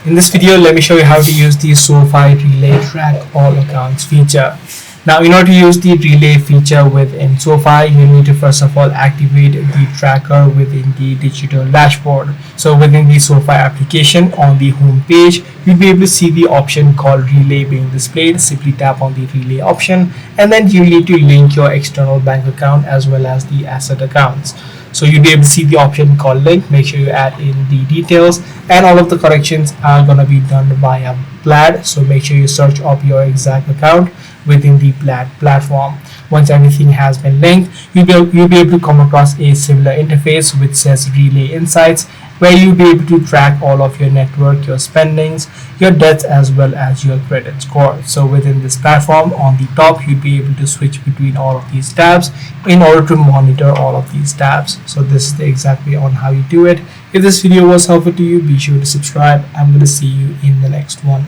In this video, let me show you how to use the SoFi Relay Track All Accounts feature. Now, in order to use the Relay feature within SoFi, you need to first of all activate the tracker within the digital dashboard. So within the SoFi application on the home page, you'll be able to see the option called Relay being displayed. Simply tap on the Relay option, and then you need to link your external bank account as well as the asset accounts. So you'll be able to see the option called link. Make sure you add in the details, and all of the corrections are going to be done via Plaid. So make sure you search up your exact account within the Plaid platform. Once everything has been linked, you'll be able to come across a similar interface which says Relay Insights, where you'll be able to track all of your network, your spendings, your debts, as well as your credit score. So within this platform on the top, you'll be able to switch between all of these tabs in order to monitor all of these tabs. So this is the exact way on how you do it. If this video was helpful to you, be sure to subscribe. I'm going to see you in the next one.